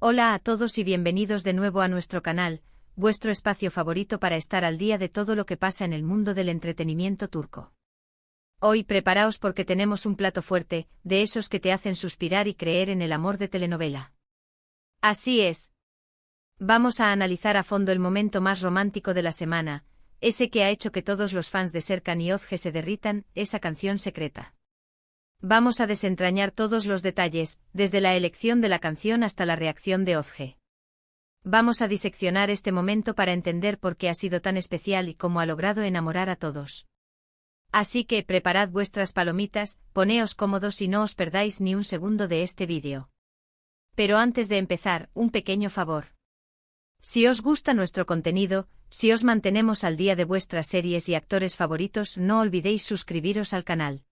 Hola a todos y bienvenidos de nuevo a nuestro canal, vuestro espacio favorito para estar al día de todo lo que pasa en el mundo del entretenimiento turco. Hoy preparaos porque tenemos un plato fuerte, de esos que te hacen suspirar y creer en el amor de telenovela. Así es. Vamos a analizar a fondo el momento más romántico de la semana, ese que ha hecho que todos los fans de Serkan y Özge se derritan, esa canción secreta. Vamos a desentrañar todos los detalles, desde la elección de la canción hasta la reacción de Özge. Vamos a diseccionar este momento para entender por qué ha sido tan especial y cómo ha logrado enamorar a todos. Así que preparad vuestras palomitas, poneos cómodos y no os perdáis ni un segundo de este vídeo. Pero antes de empezar, un pequeño favor. Si os gusta nuestro contenido, si os mantenemos al día de vuestras series y actores favoritos, no olvidéis suscribiros al canal.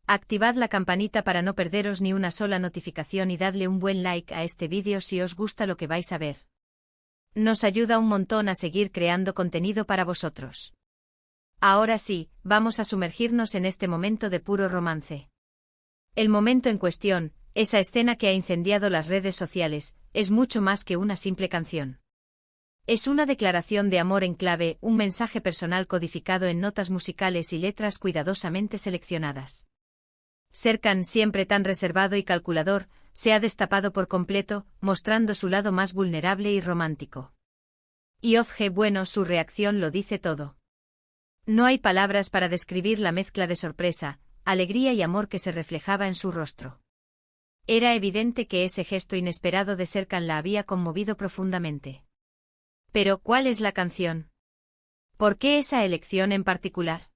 Activad la campanita para no perderos ni una sola notificación y dadle un buen like a este vídeo si os gusta lo que vais a ver. Nos ayuda un montón a seguir creando contenido para vosotros. Ahora sí, vamos a sumergirnos en este momento de puro romance. El momento en cuestión, esa escena que ha incendiado las redes sociales, es mucho más que una simple canción. Es una declaración de amor en clave, un mensaje personal codificado en notas musicales y letras cuidadosamente seleccionadas. Serkan, siempre tan reservado y calculador, se ha destapado por completo, mostrando su lado más vulnerable y romántico. Y Özge, bueno, su reacción lo dice todo. No hay palabras para describir la mezcla de sorpresa, alegría y amor que se reflejaba en su rostro. Era evidente que ese gesto inesperado de Serkan la había conmovido profundamente. Pero, ¿cuál es la canción? ¿Por qué esa elección en particular?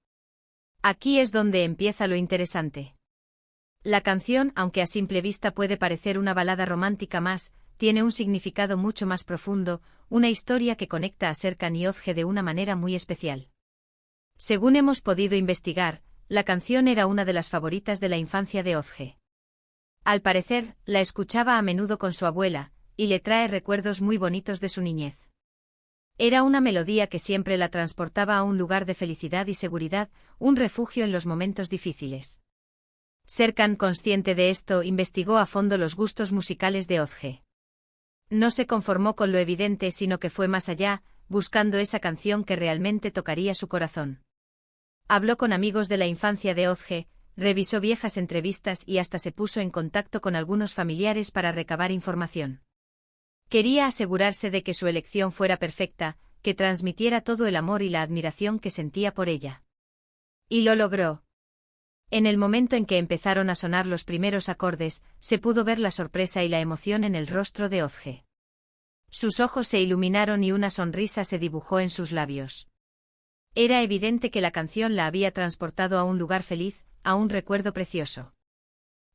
Aquí es donde empieza lo interesante. La canción, aunque a simple vista puede parecer una balada romántica más, tiene un significado mucho más profundo, una historia que conecta a Serkan y Özge de una manera muy especial. Según hemos podido investigar, la canción era una de las favoritas de la infancia de Özge. Al parecer, la escuchaba a menudo con su abuela, y le trae recuerdos muy bonitos de su niñez. Era una melodía que siempre la transportaba a un lugar de felicidad y seguridad, un refugio en los momentos difíciles. Serkan, consciente de esto, investigó a fondo los gustos musicales de Özge. No se conformó con lo evidente, sino que fue más allá, buscando esa canción que realmente tocaría su corazón. Habló con amigos de la infancia de Özge, revisó viejas entrevistas y hasta se puso en contacto con algunos familiares para recabar información. Quería asegurarse de que su elección fuera perfecta, que transmitiera todo el amor y la admiración que sentía por ella. Y lo logró. En el momento en que empezaron a sonar los primeros acordes, se pudo ver la sorpresa y la emoción en el rostro de Özge. Sus ojos se iluminaron y una sonrisa se dibujó en sus labios. Era evidente que la canción la había transportado a un lugar feliz, a un recuerdo precioso.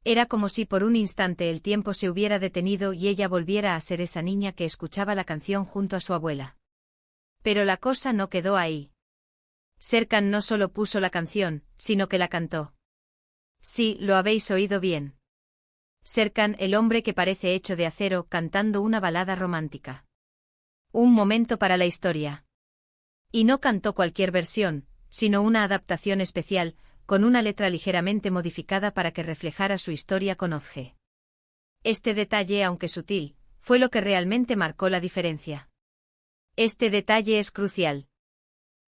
Era como si por un instante el tiempo se hubiera detenido y ella volviera a ser esa niña que escuchaba la canción junto a su abuela. Pero la cosa no quedó ahí. Serkan no solo puso la canción, sino que la cantó. Sí, lo habéis oído bien. Serkan, el hombre que parece hecho de acero, cantando una balada romántica. Un momento para la historia. Y no cantó cualquier versión, sino una adaptación especial, con una letra ligeramente modificada para que reflejara su historia con Özge. Este detalle, aunque sutil, fue lo que realmente marcó la diferencia. Este detalle es crucial.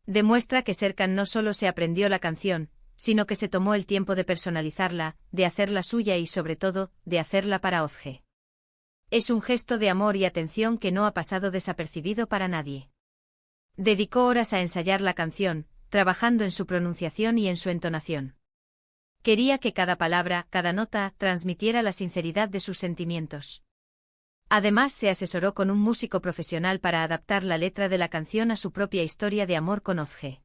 Demuestra que Serkan no solo se aprendió la canción, sino que se tomó el tiempo de personalizarla, de hacerla suya y sobre todo, de hacerla para Özge. Es un gesto de amor y atención que no ha pasado desapercibido para nadie. Dedicó horas a ensayar la canción, trabajando en su pronunciación y en su entonación. Quería que cada palabra, cada nota, transmitiera la sinceridad de sus sentimientos. Además, se asesoró con un músico profesional para adaptar la letra de la canción a su propia historia de amor con Özge.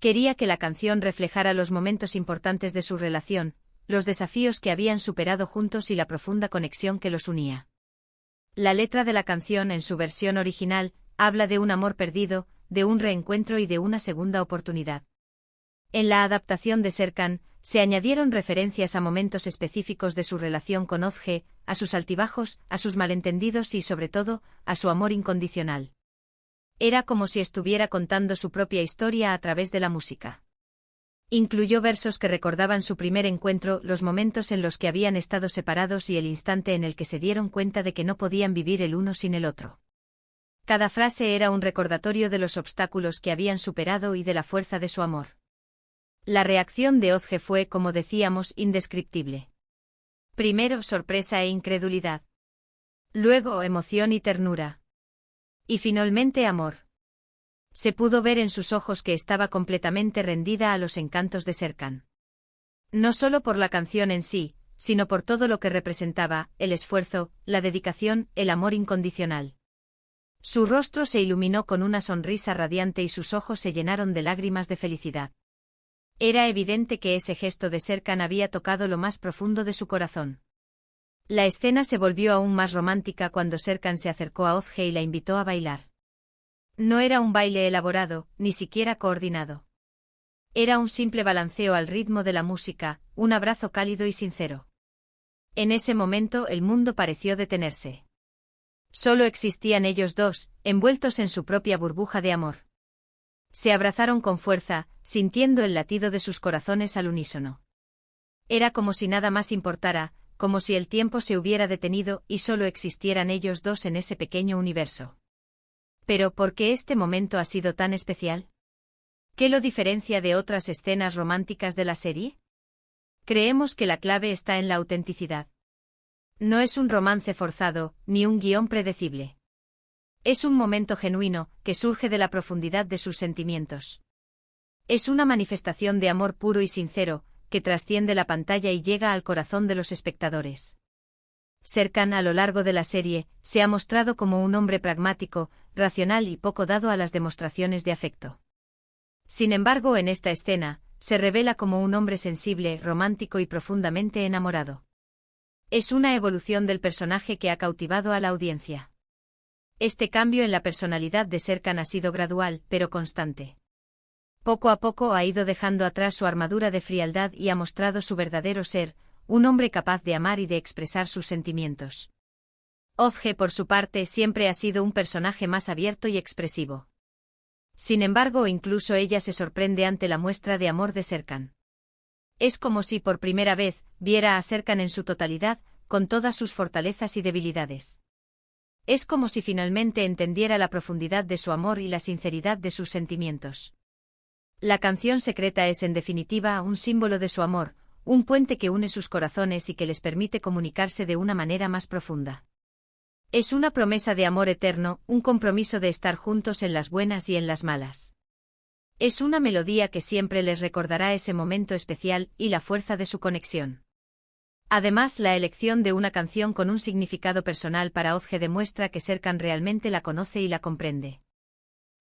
Quería que la canción reflejara los momentos importantes de su relación, los desafíos que habían superado juntos y la profunda conexión que los unía. La letra de la canción, en su versión original, habla de un amor perdido, de un reencuentro y de una segunda oportunidad. En la adaptación de Serkan, se añadieron referencias a momentos específicos de su relación con Özge, a sus altibajos, a sus malentendidos y, sobre todo, a su amor incondicional. Era como si estuviera contando su propia historia a través de la música. Incluyó versos que recordaban su primer encuentro, los momentos en los que habían estado separados y el instante en el que se dieron cuenta de que no podían vivir el uno sin el otro. Cada frase era un recordatorio de los obstáculos que habían superado y de la fuerza de su amor. La reacción de Ozge fue, como decíamos, indescriptible. Primero sorpresa e incredulidad. Luego emoción y ternura. Y finalmente amor. Se pudo ver en sus ojos que estaba completamente rendida a los encantos de Serkan. No solo por la canción en sí, sino por todo lo que representaba, el esfuerzo, la dedicación, el amor incondicional. Su rostro se iluminó con una sonrisa radiante y sus ojos se llenaron de lágrimas de felicidad. Era evidente que ese gesto de Serkan había tocado lo más profundo de su corazón. La escena se volvió aún más romántica cuando Serkan se acercó a Ozge y la invitó a bailar. No era un baile elaborado, ni siquiera coordinado. Era un simple balanceo al ritmo de la música, un abrazo cálido y sincero. En ese momento el mundo pareció detenerse. Solo existían ellos dos, envueltos en su propia burbuja de amor. Se abrazaron con fuerza, sintiendo el latido de sus corazones al unísono. Era como si nada más importara, como si el tiempo se hubiera detenido y solo existieran ellos dos en ese pequeño universo. Pero ¿por qué este momento ha sido tan especial? ¿Qué lo diferencia de otras escenas románticas de la serie? Creemos que la clave está en la autenticidad. No es un romance forzado, ni un guión predecible. Es un momento genuino, que surge de la profundidad de sus sentimientos. Es una manifestación de amor puro y sincero, que trasciende la pantalla y llega al corazón de los espectadores. Serkan a lo largo de la serie, se ha mostrado como un hombre pragmático, racional y poco dado a las demostraciones de afecto. Sin embargo, en esta escena, se revela como un hombre sensible, romántico y profundamente enamorado. Es una evolución del personaje que ha cautivado a la audiencia. Este cambio en la personalidad de Serkan ha sido gradual, pero constante. Poco a poco ha ido dejando atrás su armadura de frialdad y ha mostrado su verdadero ser, un hombre capaz de amar y de expresar sus sentimientos. Ozge, por su parte, siempre ha sido un personaje más abierto y expresivo. Sin embargo, incluso ella se sorprende ante la muestra de amor de Serkan. Es como si por primera vez viera a Serkan en su totalidad, con todas sus fortalezas y debilidades. Es como si finalmente entendiera la profundidad de su amor y la sinceridad de sus sentimientos. La canción secreta es en definitiva un símbolo de su amor, un puente que une sus corazones y que les permite comunicarse de una manera más profunda. Es una promesa de amor eterno, un compromiso de estar juntos en las buenas y en las malas. Es una melodía que siempre les recordará ese momento especial y la fuerza de su conexión. Además, la elección de una canción con un significado personal para Ozge demuestra que Serkan realmente la conoce y la comprende.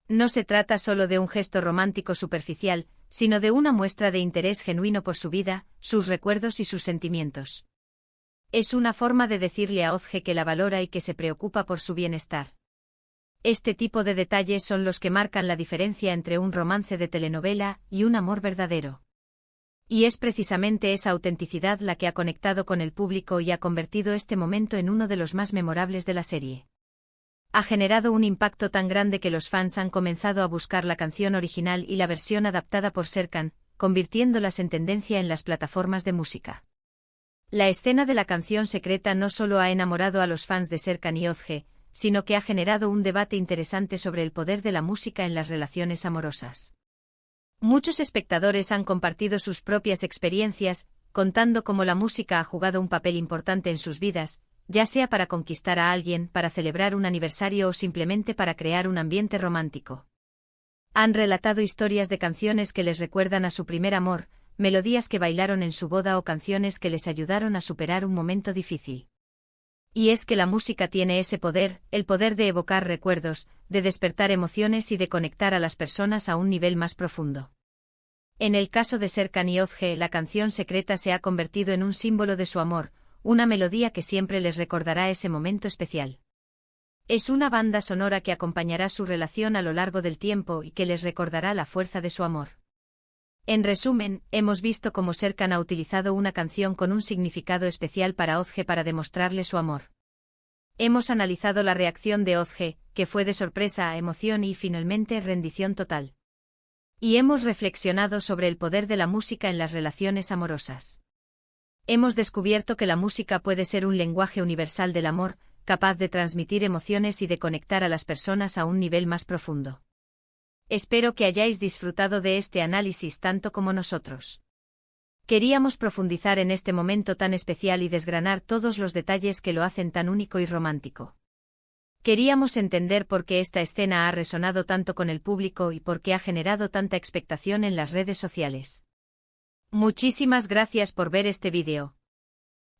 No se trata solo de un gesto romántico superficial, sino de una muestra de interés genuino por su vida, sus recuerdos y sus sentimientos. Es una forma de decirle a Ozge que la valora y que se preocupa por su bienestar. Este tipo de detalles son los que marcan la diferencia entre un romance de telenovela y un amor verdadero. Y es precisamente esa autenticidad la que ha conectado con el público y ha convertido este momento en uno de los más memorables de la serie. Ha generado un impacto tan grande que los fans han comenzado a buscar la canción original y la versión adaptada por Serkan, convirtiéndolas en tendencia en las plataformas de música. La escena de la canción secreta no solo ha enamorado a los fans de Serkan y Ozge, sino que ha generado un debate interesante sobre el poder de la música en las relaciones amorosas. Muchos espectadores han compartido sus propias experiencias, contando cómo la música ha jugado un papel importante en sus vidas, ya sea para conquistar a alguien, para celebrar un aniversario o simplemente para crear un ambiente romántico. Han relatado historias de canciones que les recuerdan a su primer amor, melodías que bailaron en su boda o canciones que les ayudaron a superar un momento difícil. Y es que la música tiene ese poder, el poder de evocar recuerdos, de despertar emociones y de conectar a las personas a un nivel más profundo. En el caso de Serkan y Ozge, la canción secreta se ha convertido en un símbolo de su amor, una melodía que siempre les recordará ese momento especial. Es una banda sonora que acompañará su relación a lo largo del tiempo y que les recordará la fuerza de su amor. En resumen, hemos visto cómo Serkan ha utilizado una canción con un significado especial para Ozge para demostrarle su amor. Hemos analizado la reacción de Ozge, que fue de sorpresa a emoción y finalmente rendición total. Y hemos reflexionado sobre el poder de la música en las relaciones amorosas. Hemos descubierto que la música puede ser un lenguaje universal del amor, capaz de transmitir emociones y de conectar a las personas a un nivel más profundo. Espero que hayáis disfrutado de este análisis tanto como nosotros. Queríamos profundizar en este momento tan especial y desgranar todos los detalles que lo hacen tan único y romántico. Queríamos entender por qué esta escena ha resonado tanto con el público y por qué ha generado tanta expectación en las redes sociales. Muchísimas gracias por ver este vídeo.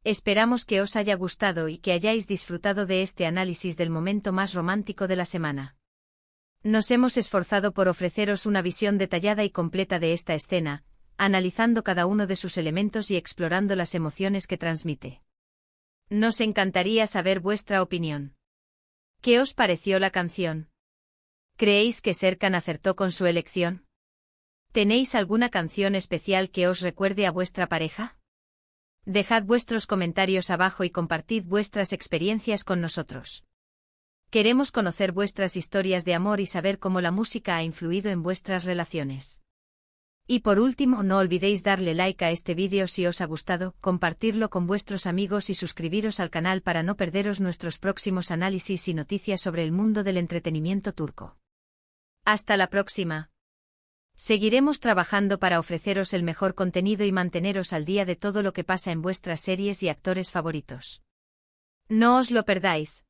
Esperamos que os haya gustado y que hayáis disfrutado de este análisis del momento más romántico de la semana. Nos hemos esforzado por ofreceros una visión detallada y completa de esta escena, analizando cada uno de sus elementos y explorando las emociones que transmite. Nos encantaría saber vuestra opinión. ¿Qué os pareció la canción? ¿Creéis que Serkan acertó con su elección? ¿Tenéis alguna canción especial que os recuerde a vuestra pareja? Dejad vuestros comentarios abajo y compartid vuestras experiencias con nosotros. Queremos conocer vuestras historias de amor y saber cómo la música ha influido en vuestras relaciones. Y por último, no olvidéis darle like a este vídeo si os ha gustado, compartirlo con vuestros amigos y suscribiros al canal para no perderos nuestros próximos análisis y noticias sobre el mundo del entretenimiento turco. Hasta la próxima. Seguiremos trabajando para ofreceros el mejor contenido y manteneros al día de todo lo que pasa en vuestras series y actores favoritos. No os lo perdáis.